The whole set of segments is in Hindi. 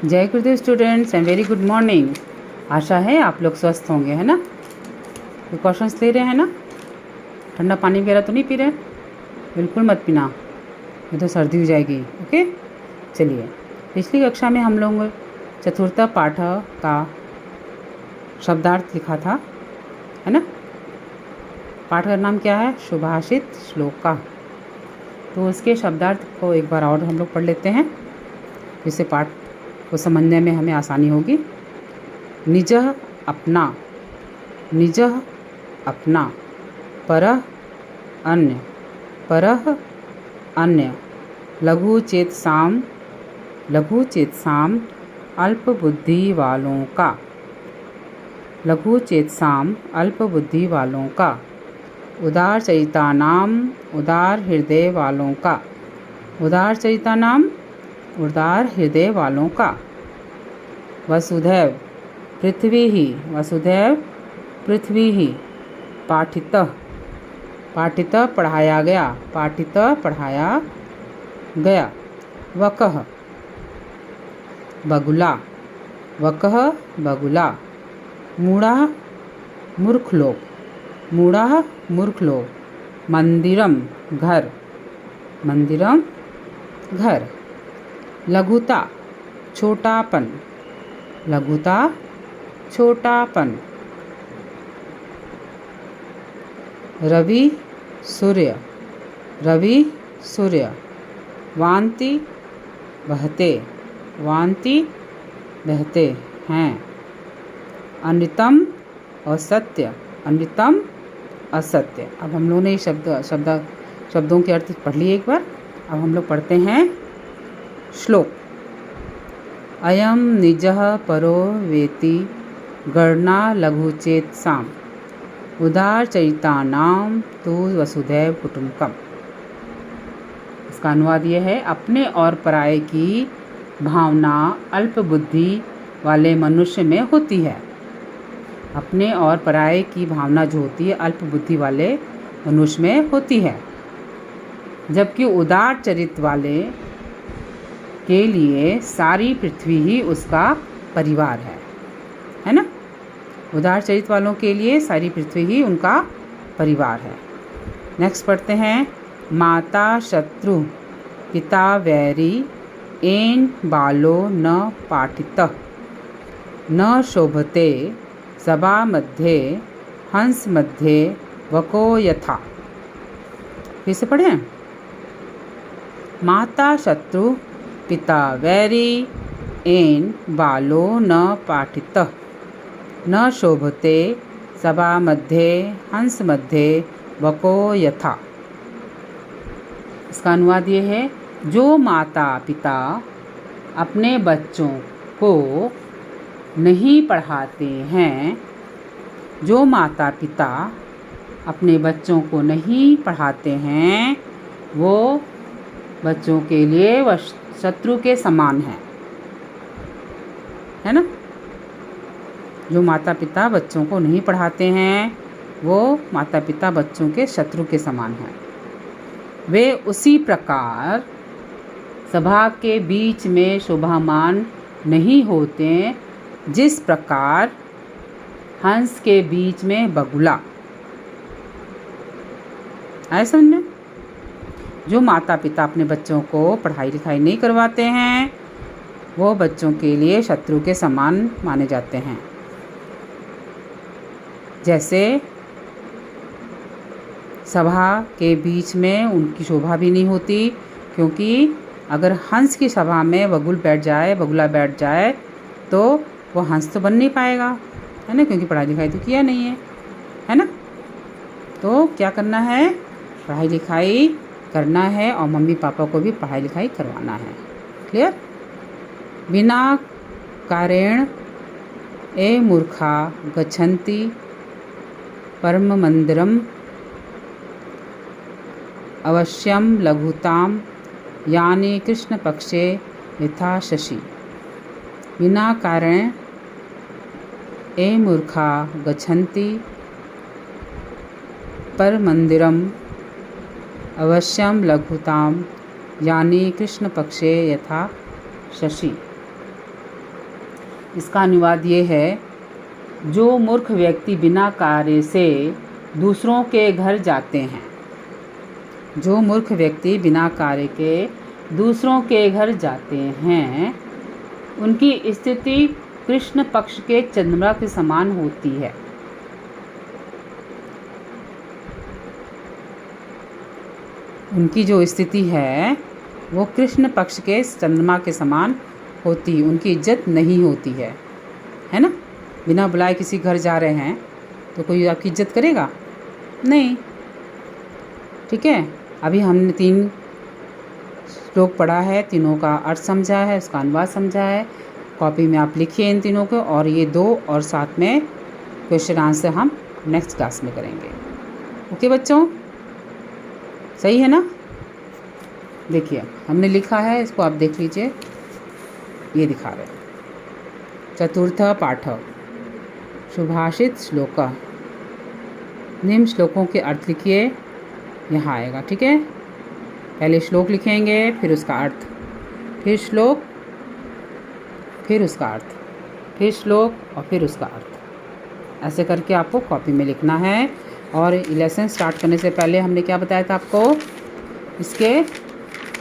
जय गुरुदेव students and very good morning. आशा है आप लोग स्वस्थ होंगे, है ना। प्रिकॉशंस ले रहे हैं ना। ठंडा पानी वगैरह तो नहीं पी रहे, बिल्कुल मत पीना, नहीं तो सर्दी हो जाएगी। ओके, चलिए। पिछली कक्षा में हम लोग चतुर्थ पाठ का शब्दार्थ लिखा था, है ना। पाठ का नाम क्या है? सुभाषित श्लोक का। तो उसके शब्दार्थ को एक बार और हम लोग पढ़ लेते हैं, जिससे पाठ को समझने में हमें आसानी होगी। निजः अपना, निजः अपना, परः अन्य, परः अन्य, लघु चेतसाम, लघु चेतसाम अल्प बुद्धि वालों का, लघु चेतसाम अल्प बुद्धि वालों का, उदार चरितानाम उदार हृदय वालों का, उदार चरितानाम उदार हृदय वालों का, वसुधैव पृथ्वी ही, वसुधैव पृथ्वी ही, पाठितः, पाठितः पढ़ाया गया, पाठितः पढ़ाया गया, वकः बगुला, वकः बगुला, मूढ़ा मूर्ख लोग, मूढ़ा मूर्ख लोग, मंदिरम घर, मंदिरम घर, लघुता छोटापन, लघुता छोटापन, रवि सूर्य, रवि सूर्य, वांति बहते, वांति बहते हैं, अनृतम असत्य, अनृतम असत्य। अब हम लोगों ने शब्दों के अर्थ पढ़ लिए एक बार। अब हम लोग पढ़ते हैं श्लोक। अयम निजः परो वेति गणना लघुचेतसाम उदार चरितानाम तु वसुधैव कुटुम्बकम। इसका अनुवाद यह है, अपने और पराये की भावना अल्प बुद्धि वाले मनुष्य में होती है। अपने और पराये की भावना जो होती है अल्प बुद्धि वाले मनुष्य में होती है, जबकि उदार चरित्र वाले के लिए सारी पृथ्वी ही उसका परिवार है ना। उदार चरित्र वालों के लिए सारी पृथ्वी ही उनका परिवार है। नेक्स्ट पढ़ते हैं। माता शत्रु पिता वैरी एन बालो न पाठितः न शोभते सभा मध्ये हंस मध्ये वको यथा। फिर से पढ़ें। माता शत्रु पिता वैरी एन बालो न पाठितः न शोभते सभा मध्ये हंस मध्ये वको यथा। इसका अनुवाद ये है, जो माता पिता अपने बच्चों को नहीं पढ़ाते हैं, जो माता पिता अपने बच्चों को नहीं पढ़ाते हैं, वो बच्चों के लिए वह शत्रु के समान है ना। जो माता पिता बच्चों को नहीं पढ़ाते हैं, वो माता पिता बच्चों के शत्रु के समान हैं। वे उसी प्रकार सभा के बीच में शोभामान नहीं होते जिस प्रकार हंस के बीच में बगुला। आए समझ? जो माता पिता अपने बच्चों को पढ़ाई लिखाई नहीं करवाते हैं, वो बच्चों के लिए शत्रु के समान माने जाते हैं। जैसे सभा के बीच में उनकी शोभा भी नहीं होती, क्योंकि अगर हंस की सभा में बगुला बैठ जाए तो वो हंस तो बन नहीं पाएगा, है ना, क्योंकि पढ़ाई लिखाई तो किया नहीं है ना। तो क्या करना है? पढ़ाई लिखाई करना है और मम्मी पापा को भी पढ़ाई लिखाई करवाना है। क्लियर? बिना कारेण ए मूर्खा गच्छन्ति परम मंदिरम अवश्यम लघुताम यानी कृष्ण पक्षे यथा शशि। बिना कारण ए मूर्खा गच्छन्ति पर मंदिरम अवश्यम लघुताम यानी कृष्ण पक्षे यथा शशि। इसका अनुवाद ये है, जो मूर्ख व्यक्ति बिना कार्य से दूसरों के घर जाते हैं। जो मूर्ख व्यक्ति बिना कार्य के दूसरों के घर जाते हैं, उनकी स्थिति कृष्ण पक्ष के चंद्रमा के समान होती है। उनकी जो स्थिति है वो कृष्ण पक्ष के चंद्रमा के समान होती, उनकी इज्जत नहीं होती है ना। बिना बुलाए किसी घर जा रहे हैं तो कोई आपकी इज्जत करेगा? नहीं। ठीक है, अभी हमने 3 श्लोक पढ़ा है, तीनों का अर्थ समझा है, उसका अनुवाद समझा है। कॉपी में आप लिखिए इन तीनों को, और ये 2 और साथ में क्वेश्चन आंसर हम नेक्स्ट क्लास में करेंगे। ओके बच्चों, सही है ना? देखिए हमने लिखा है, इसको आप देख लीजिए, ये दिखा रहे हैं। चतुर्थ पाठ सुभाषित श्लोक। निम्न श्लोकों के अर्थ लिखिए, यहाँ आएगा। ठीक है, पहले श्लोक लिखेंगे, फिर उसका अर्थ, फिर श्लोक, फिर उसका अर्थ, फिर श्लोक और फिर उसका अर्थ। ऐसे करके आपको कॉपी में लिखना है। और लेसन स्टार्ट करने से पहले हमने क्या बताया था आपको, इसके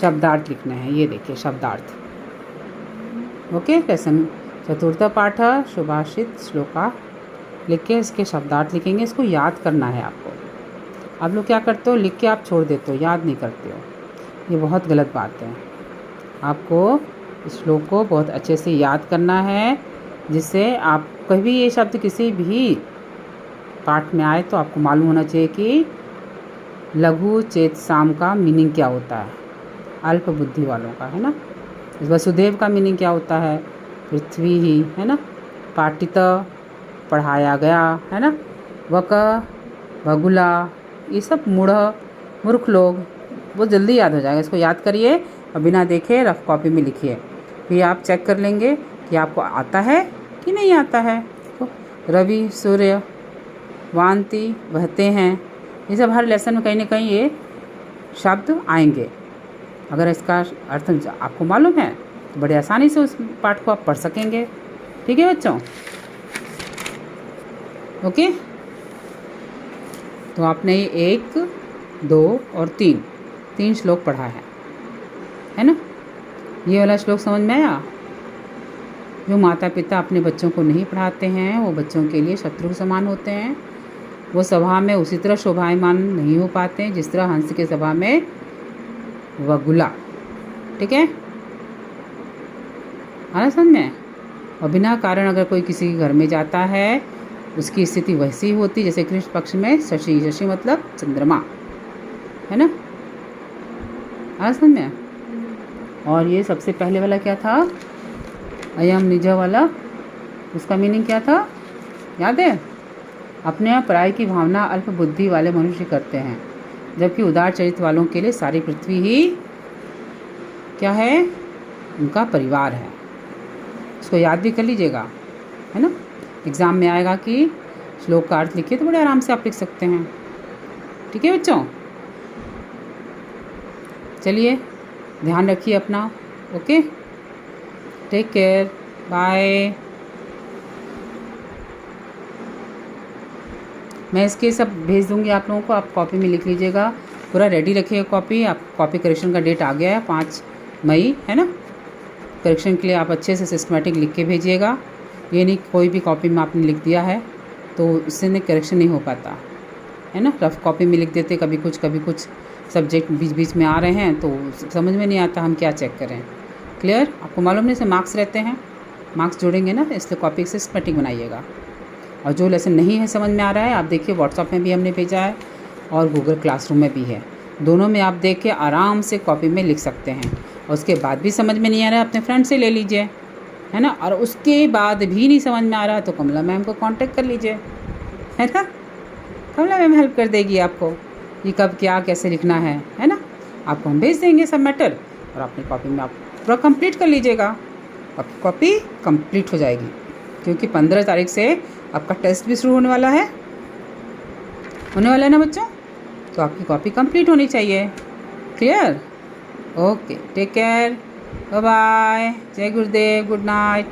शब्दार्थ लिखने हैं। ये देखिए शब्दार्थ। ओके, लेसन चतुर्थ पाठ सुभाषित श्लोका लिख के इसके शब्दार्थ लिखेंगे। इसको याद करना है आपको। आप लोग क्या करते हो, लिख के आप छोड़ देते हो, याद नहीं करते हो। ये बहुत गलत बात है। आपको इस श्लोक को बहुत अच्छे से याद करना है, जिससे आप कभी ये शब्द किसी भी पाठ में आए तो आपको मालूम होना चाहिए कि लघु चेत साम का मीनिंग क्या होता है, अल्प बुद्धि वालों का, है ना। वसुदेव का मीनिंग क्या होता है, पृथ्वी ही, है ना। पाठित, पढ़ाया गया, है ना। वक, भगुला, ये सब मूर्ख लोग, वो जल्दी याद हो जाएगा। इसको याद करिए और बिना देखे रफ कॉपी में लिखिए, फिर आप चेक कर लेंगे कि आपको आता है कि नहीं आता है। तो रवि, सूर्य, वांति, बहते हैं, ये सब हर लेसन में कहीं ना कहीं ये शब्द आएंगे। अगर इसका अर्थ आपको मालूम है तो बड़े आसानी से उस पाठ को आप पढ़ सकेंगे। ठीक है बच्चों, ओके। तो आपने 1, 2 और 3 श्लोक पढ़ा है ना। ये वाला श्लोक समझ में आया? जो माता पिता अपने बच्चों को नहीं पढ़ाते हैं वो बच्चों के लिए शत्रु के समान होते हैं। वो सभा में उसी तरह शोभायमान नहीं हो पाते जिस तरह हंस के सभा में वगुला। ठीक है, आना समझ में? और बिना कारण अगर कोई किसी के घर में जाता है उसकी स्थिति वैसी होती जैसे कृष्ण पक्ष में शशि, शशि मतलब चंद्रमा, है ना। आना समझ में? और ये सबसे पहले वाला क्या था, अयम निज वाला, उसका मीनिंग क्या था याद है? अपने यहाँ पराई की भावना अल्प बुद्धि वाले मनुष्य करते हैं, जबकि उदार चरित्र वालों के लिए सारी पृथ्वी ही क्या है, उनका परिवार है। इसको याद भी कर लीजिएगा, है ना। एग्ज़ाम में आएगा कि श्लोक का अर्थ लिखिए तो बड़े आराम से आप लिख सकते हैं। ठीक है बच्चों, चलिए ध्यान रखिए अपना। Okay, take care, bye. मैं इसके सब भेज दूंगी आप लोगों को, आप कॉपी में लिख लीजिएगा। पूरा रेडी रखिएगा कॉपी। आप कॉपी करेक्शन का डेट आ गया है 5 मई, है ना। करेक्शन के लिए आप अच्छे से सिस्टमेटिक लिख के भेजिएगा। ये नहीं कोई भी कॉपी में आपने लिख दिया है तो इससे नहीं करेक्शन नहीं हो पाता, है ना। रफ कॉपी में लिख देते, कभी कुछ सब्जेक्ट बीच बीच में आ रहे हैं तो समझ में नहीं आता हम क्या चेक करें। क्लियर? आपको मालूम नहीं से मार्क्स रहते हैं, मार्क्स जोड़ेंगे ना, इसलिए कॉपी सिस्टमेटिक बनाइएगा। और जो लेसन नहीं है समझ में आ रहा है, आप देखिए व्हाट्सएप में भी हमने भेजा है और गूगल क्लासरूम में भी है। दोनों में आप देख के आराम से कॉपी में लिख सकते हैं। और उसके बाद भी समझ में नहीं आ रहा है अपने फ्रेंड से ले लीजिए, है ना। और उसके बाद भी नहीं समझ में आ रहा है तो कमला मैम को कांटेक्ट कर लीजिए, है ना। कमला मैम हेल्प कर देगी आपको कि कब क्या कैसे लिखना है ना। आपको हम भेज देंगे सब मैटर और अपनी कॉपी में आप पूरा कंप्लीट कर लीजिएगा। आपकी कॉपी कंप्लीट हो जाएगी क्योंकि 15 तारीख से आपका टेस्ट भी शुरू होने वाला है ना बच्चों। तो आपकी कॉपी कंप्लीट होनी चाहिए। Clear? Okay, take care, bye bye, जय गुरुदेव, गुड नाइट।